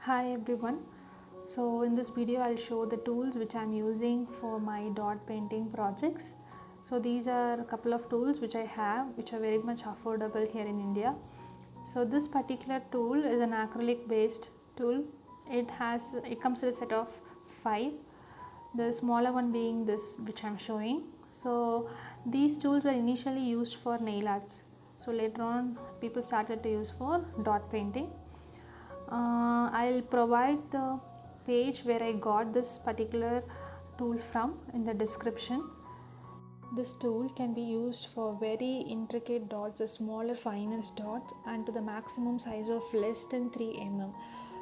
Hi everyone. So in this video I'll show the tools which I'm using for my dot painting projects. So these are a couple of tools which I have which are very much affordable here in India. So this particular tool is an acrylic based tool. It comes with a set of 5. The smaller one being this which I'm showing. So these tools were initially used for nail arts. So later on people started to use for dot painting. I'll provide the page where I got this particular tool from in the description. This tool can be used for very intricate dots, the smaller finest dots, and to the maximum size of less than 3 mm.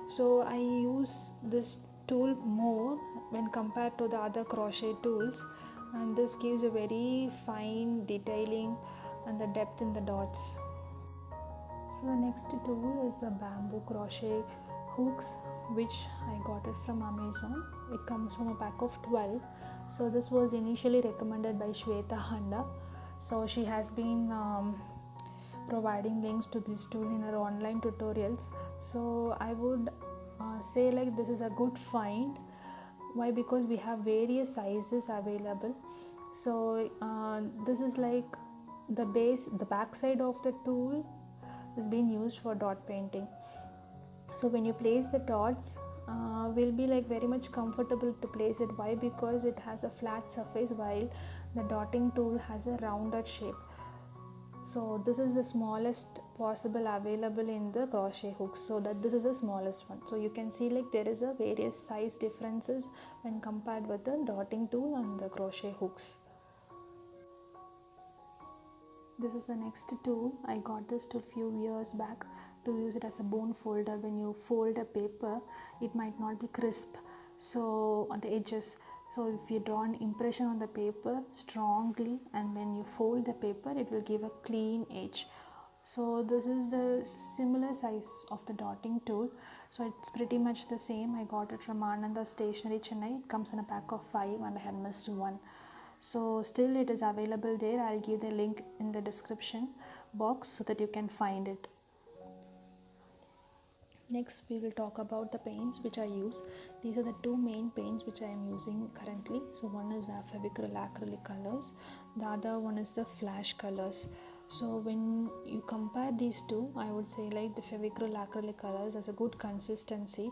So I use this tool more when compared to the other crochet tools, and this gives a very fine detailing and the depth in the dots. So the next tool is the bamboo crochet hooks, which I got it from Amazon. It comes from a pack of 12. So this was initially recommended by Shweta Handa. So she has been providing links to this tool in her online tutorials. So I would say like this is a good find. Why? Because we have various sizes available. So this is like the back side of the tool is being used for dot painting. So when you place the dots, will be like very much comfortable to place it. Why? Because it has a flat surface while the dotting tool has a rounded shape. So this is the smallest possible available in the crochet hooks, so that this is the smallest one. So you can see like there is a various size differences when compared with the dotting tool and the crochet hooks. This is the next tool. I got this tool few years back to use it as a bone folder. When you fold a paper, it might not be crisp, so on the edges. So if you draw an impression on the paper strongly, and when you fold the paper, it will give a clean edge. So this is the similar size of the dotting tool. So it's pretty much the same. I got it from Ananda Stationery, Chennai. It comes in a pack of 5 and I had missed one. So still it is available there. I'll give the link in the description box so that you can find it. Next we will talk about the paints which I use. These are the two main paints which I am using currently. So one is Fevicryl acrylic colors, the other one is the flash colors. So when you compare these two, I would say like the Fevicryl acrylic colors has a good consistency.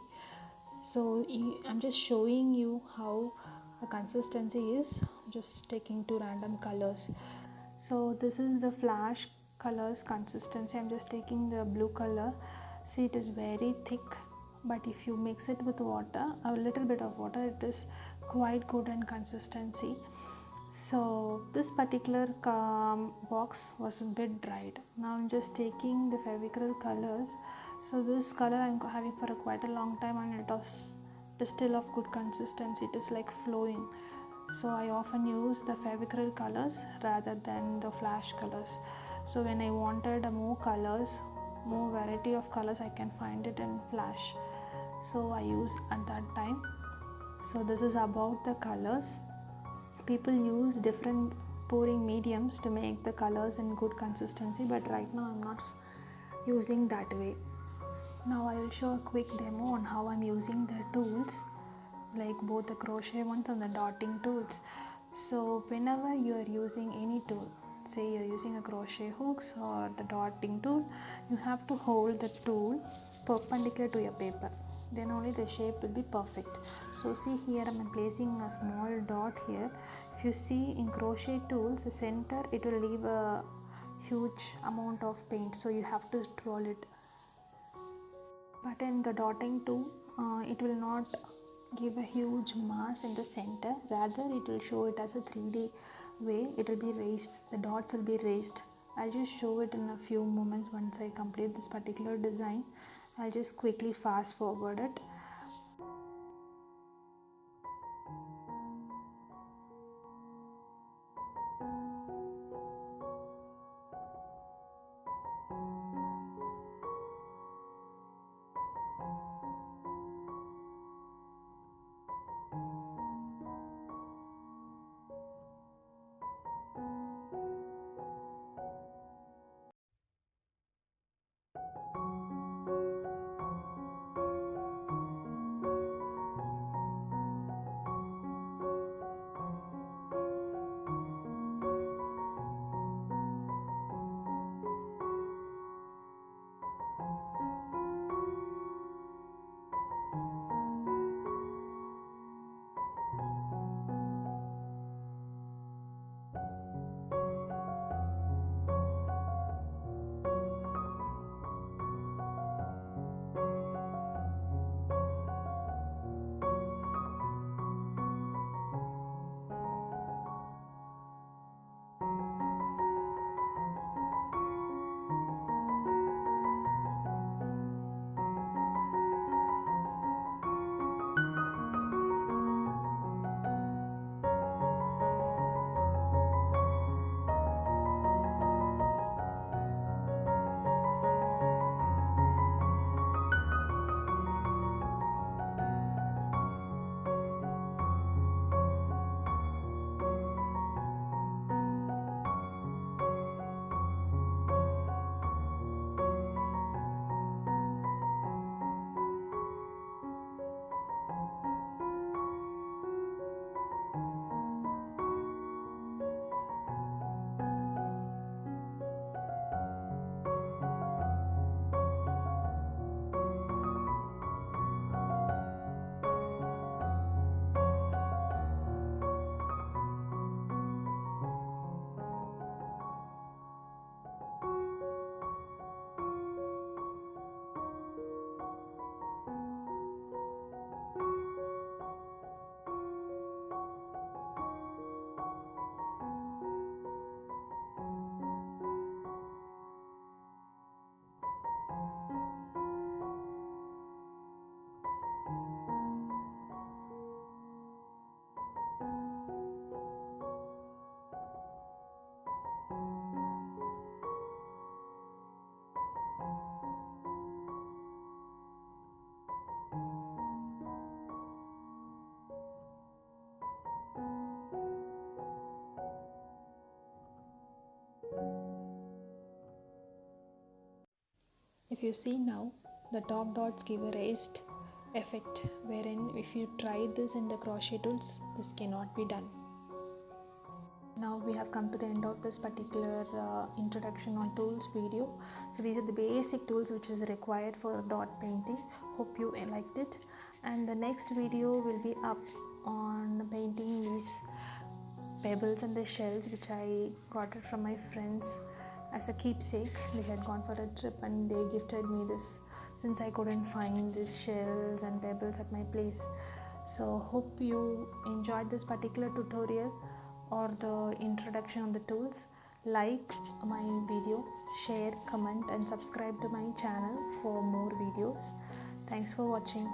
So I'm just showing you how the consistency is, just taking two random colors. So this is the flash colors consistency. I'm just taking the blue color. See, it is very thick, but if you mix it with water, a little bit of water, it is quite good in consistency. So this particular box was a bit dried. Now I'm just taking the Fevicryl colors. So this color I'm having for quite a long time, and it is still of good consistency. It is like flowing. So I often use the Fevicryl colors rather than the flash colors. So when I wanted more colors, more variety of colors, I can find it in flash. So I use at that time. So this is about the colors. People use different pouring mediums to make the colors in good consistency, but right now I'm not using that way. Now I will show a quick demo on how I'm using the tools, like both the crochet ones and the dotting tools. So whenever you are using any tool, say you're using a crochet hooks or the dotting tool, you have to hold the tool perpendicular to your paper, then only the shape will be perfect. So see here, I'm placing a small dot here. If you see in crochet tools, the center, it will leave a huge amount of paint, so you have to roll it. But in the dotting tool, it will not give a huge mass in the center, rather it will show it as a 3D way. It will be raised, the dots will be raised. I'll just show it in a few moments. Once I complete this particular design, I'll just quickly fast forward it. if you see now, the top dots give a raised effect, wherein if you try this in the crochet tools, this cannot be done. Now we have come to the end of this particular introduction on tools video. So these are the basic tools which is required for dot painting. Hope you liked it, and the next video will be up on painting these pebbles and the shells which I got it from my friends as a keepsake. They had gone for a trip and they gifted me this, since I couldn't find these shells and pebbles at my place. So hope you enjoyed this particular tutorial or the introduction on the tools. Like my video, share, comment and subscribe to my channel for more videos. Thanks for watching.